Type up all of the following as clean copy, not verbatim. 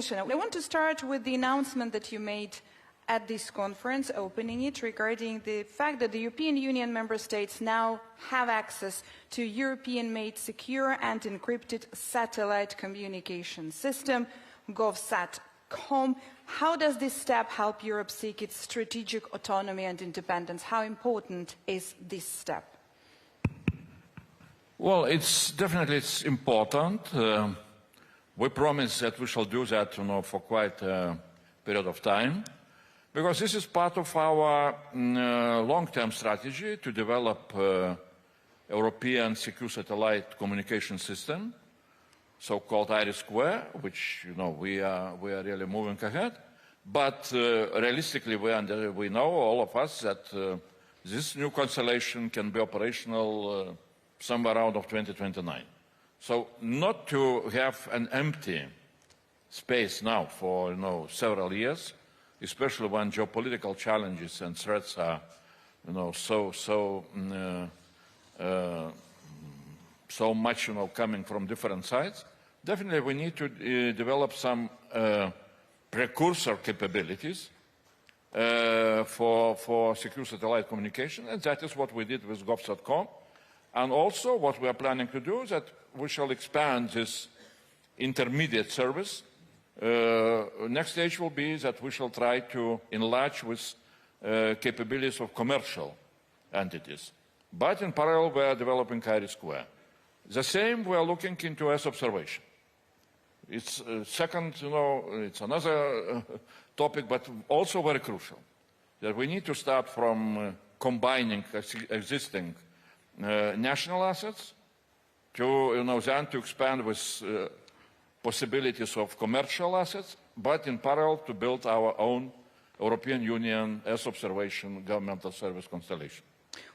Commissioner, I want to start with the announcement that you made at this conference, opening it, regarding the fact that the European Union member states now have access to European-made secure and encrypted satellite communication system, GovSat-com. How does this step help Europe seek its strategic autonomy and independence? How important is this step? Well, it's important. We promise that we shall do that, for quite a period of time, because this is part of our long-term strategy to develop European secure satellite communication system, so-called IRIS², which we are really moving ahead. But realistically, we know, all of us, that this new constellation can be operational somewhere around of 2029. So not to have an empty space now for several years, especially when geopolitical challenges and threats are so much coming from different sides. Definitely we need to develop some precursor capabilities for secure satellite communication, and that is what we did with GovSat-com. And also what we are planning to do is that we shall expand this intermediate service. Next stage will be that we shall try to enlarge with capabilities of commercial entities. But in parallel, we are developing IRIS². The same we are looking into as observation. It's second, it's another topic, but also very crucial, that we need to start from combining existing national assets to, then to expand with possibilities of commercial assets, but in parallel to build our own European Union as observation governmental service constellation.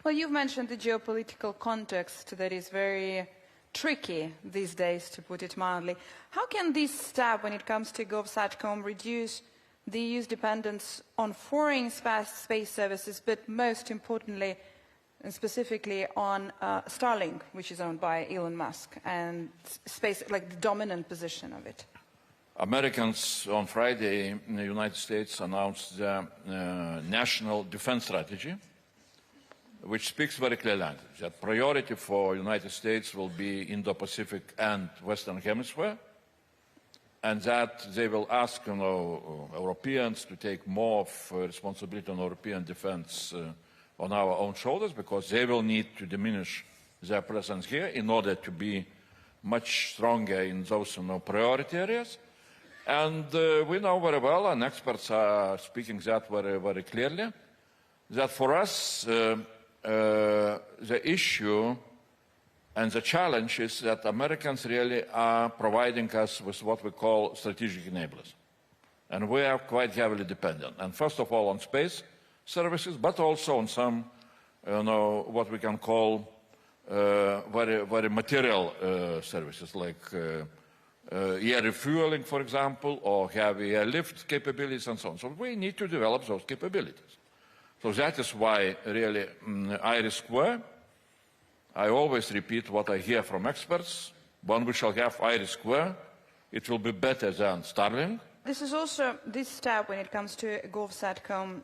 Well, you've mentioned the geopolitical context that is very tricky these days, to put it mildly. How can this step, when it comes to GovSat-com, reduce the EU's dependence on foreign space services, but most importantly, and specifically on Starlink, which is owned by Elon Musk, and space, like the dominant position of it? Americans on Friday in the United States announced their national defense strategy, which speaks very clear language, that priority for the United States will be Indo-Pacific and Western Hemisphere, and that they will ask Europeans to take more of responsibility on European defense on our own shoulders, because they will need to diminish their presence here in order to be much stronger in those priority areas. And we know very well, and experts are speaking that very, very clearly, that for us the issue and the challenge is that Americans really are providing us with what we call strategic enablers. And we are quite heavily dependent. And first of all on space services, but also on some, what we can call very, very material services, like air refueling, for example, or heavy airlift capabilities and so on. So we need to develop those capabilities. So that is why really IRIS², I always repeat what I hear from experts, when we shall have IRIS², it will be better than Starlink. This is also, this step when it comes to GovSat-com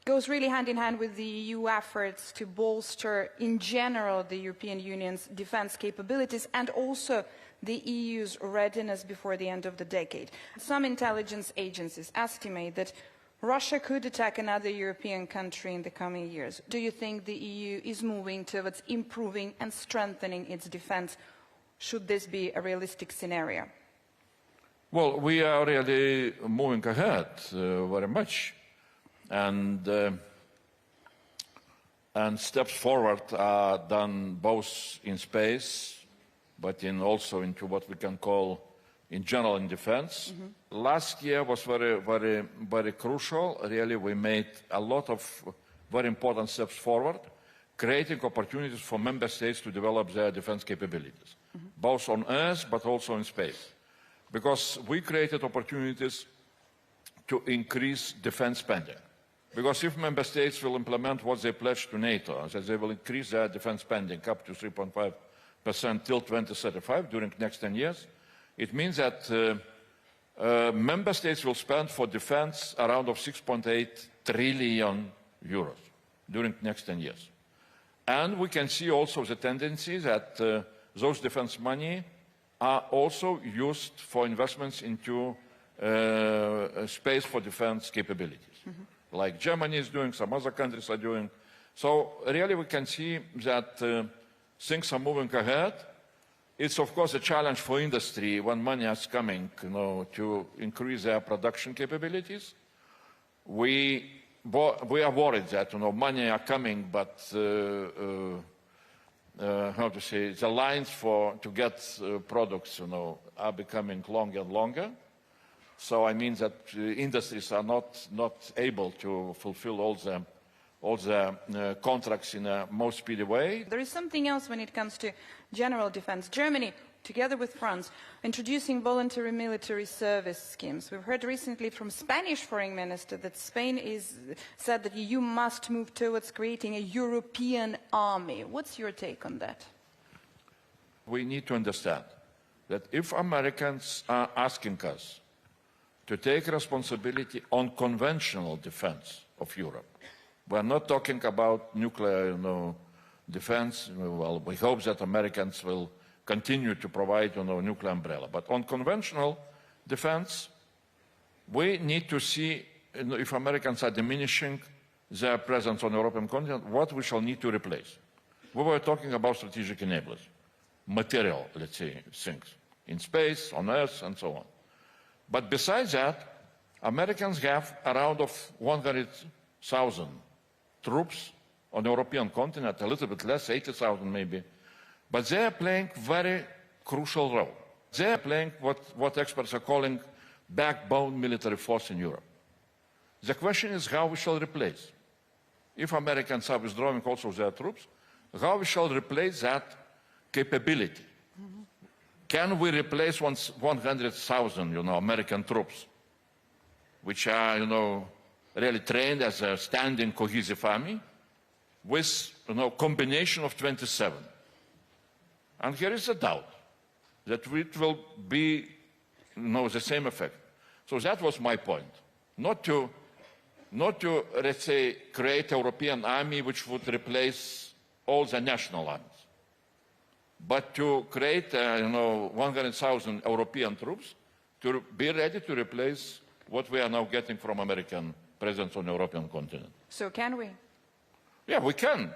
goes really hand in hand with the EU efforts to bolster in general the European Union's defense capabilities and also the EU's readiness before the end of the decade. Some intelligence agencies estimate that Russia could attack another European country in the coming years. Do you think the EU is moving towards improving and strengthening its defense? Should this be a realistic scenario? Well, we are really moving ahead very much. And steps forward are done both in space, but also into what we can call in general in defense. Mm-hmm. Last year was very, very, very crucial. Really, we made a lot of very important steps forward, creating opportunities for member states to develop their defense capabilities, mm-hmm. both on Earth but also in space. Because we created opportunities to increase defense spending. Because if member states will implement what they pledged to NATO, that they will increase their defense spending up to 3.5% till 2035 during the next 10 years, it means that member states will spend for defense around of 6.8 trillion euros during the next 10 years. And we can see also the tendency that those defense money are also used for investments into space for defense capabilities, like Germany is doing, some other countries are doing. So really we can see that things are moving ahead. It's of course a challenge for industry when money is coming, to increase their production capabilities. We are worried that money are coming, but how to say, the lines to get products are becoming longer and longer. So I mean that industries are not able to fulfill all the contracts in a most speedy way. There is something else when it comes to general defense. Germany, together with France, introducing voluntary military service schemes. We've heard recently from Spanish foreign minister that Spain said that the EU must move towards creating a European army. What's your take on that? We need to understand that if Americans are asking us to take responsibility on conventional defense of Europe, we are not talking about nuclear defense. Well, we hope that Americans will continue to provide nuclear umbrella. But on conventional defense, we need to see if Americans are diminishing their presence on the European continent, what we shall need to replace. We were talking about strategic enablers, material, let's say, things, in space, on Earth, and so on. But besides that, Americans have around 100,000 troops on the European continent, a little bit less, 80,000 maybe. But they are playing very crucial role. They are playing what experts are calling backbone military force in Europe. The question is how we shall replace. If Americans are withdrawing also their troops, how we shall replace that capability. Can we replace 100,000, American troops, which are, really trained as a standing cohesive army, with, combination of 27? And here is a doubt that it will be, the same effect. So that was my point. Not to, let's say, create a European army which would replace all the national armies, but to create, 100,000 European troops to be ready to replace what we are now getting from American presence on the European continent. So can we? Yeah, we can.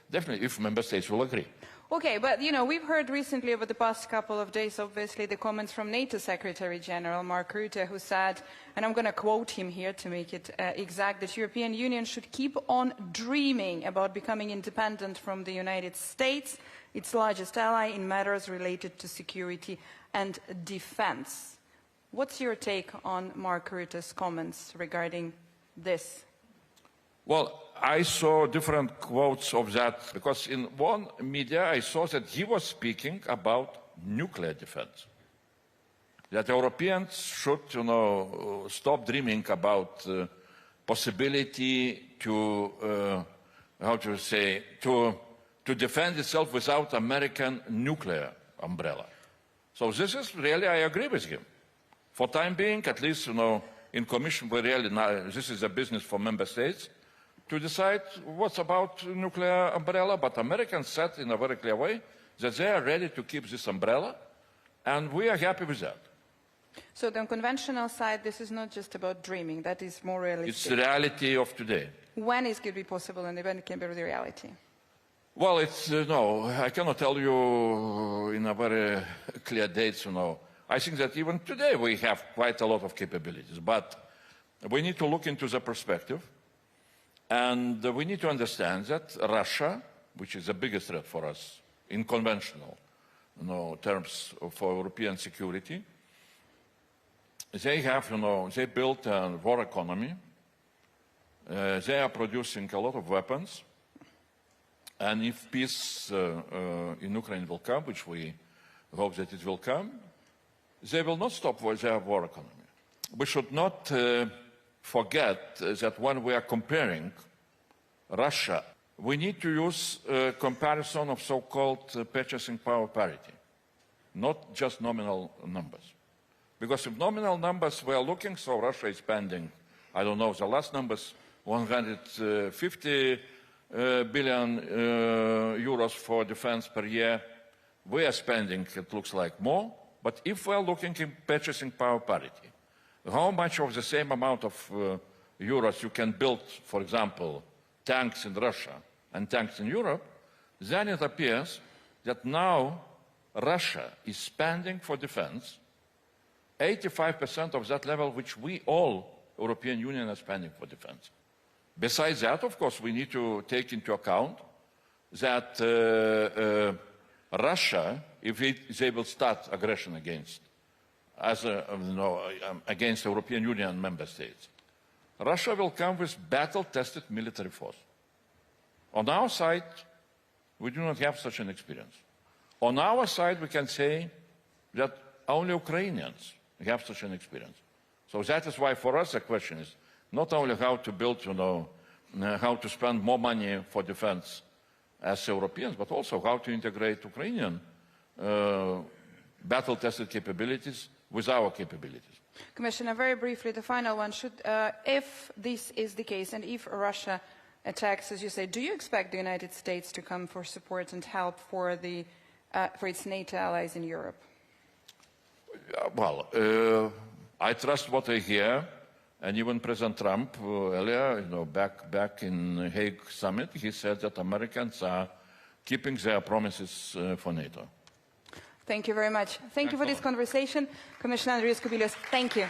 Definitely, if member states will agree. Okay, but we've heard recently over the past couple of days, obviously, the comments from NATO Secretary General Mark Rutte, who said, and I'm going to quote him here to make it exact, that European Union should keep on dreaming about becoming independent from the United States, its largest ally, in matters related to security and defense. What's your take on Mark Rutte's comments regarding this? Well, I saw different quotes of that, because in one media I saw that he was speaking about nuclear defense. That Europeans should, stop dreaming about possibility to, to defend itself without American nuclear umbrella. So this is really, I agree with him. For time being, at least, in Commission, we really, this is a business for member states to decide what's about nuclear umbrella, but Americans said in a very clear way that they are ready to keep this umbrella, and we are happy with that. So the conventional side, this is not just about dreaming, that is more realistic. It's the reality of today. When is it going to be possible and when it can be the reality? Well, it's, no, I cannot tell you in a very clear dates, I think that even today we have quite a lot of capabilities, but we need to look into the perspective. And we need to understand that Russia, which is the biggest threat for us in conventional terms for European security, they have, they built a war economy. They are producing a lot of weapons. And if peace in Ukraine will come, which we hope that it will come, they will not stop with their war economy. We should not forget that when we are comparing Russia, we need to use a comparison of so-called purchasing power parity, not just nominal numbers. Because if nominal numbers were looking, so Russia is spending, I don't know, the last numbers, 150 billion euros for defense per year. We are spending, it looks like, more. But if we're looking in purchasing power parity, how much of the same amount of euros you can build, for example, tanks in Russia and tanks in Europe, then it appears that now Russia is spending for defense 85% of that level which we all, European Union, are spending for defense. Besides that, of course, we need to take into account that Russia, if they will start aggression against, against European Union member states, Russia will come with battle-tested military force. On our side, we do not have such an experience. On our side, we can say that only Ukrainians have such an experience. So that is why for us the question is not only how to build, how to spend more money for defense as Europeans, but also how to integrate Ukrainian battle-tested capabilities with our capabilities. Commissioner, very briefly, the final one. If this is the case, and if Russia attacks, as you say, do you expect the United States to come for support and help for its NATO allies in Europe? Well, I trust what I hear, and even President Trump earlier, back in Hague summit, he said that Americans are keeping their promises for NATO. Thank you very much. Thank you for this conversation. Commissioner Kubilius, thank you.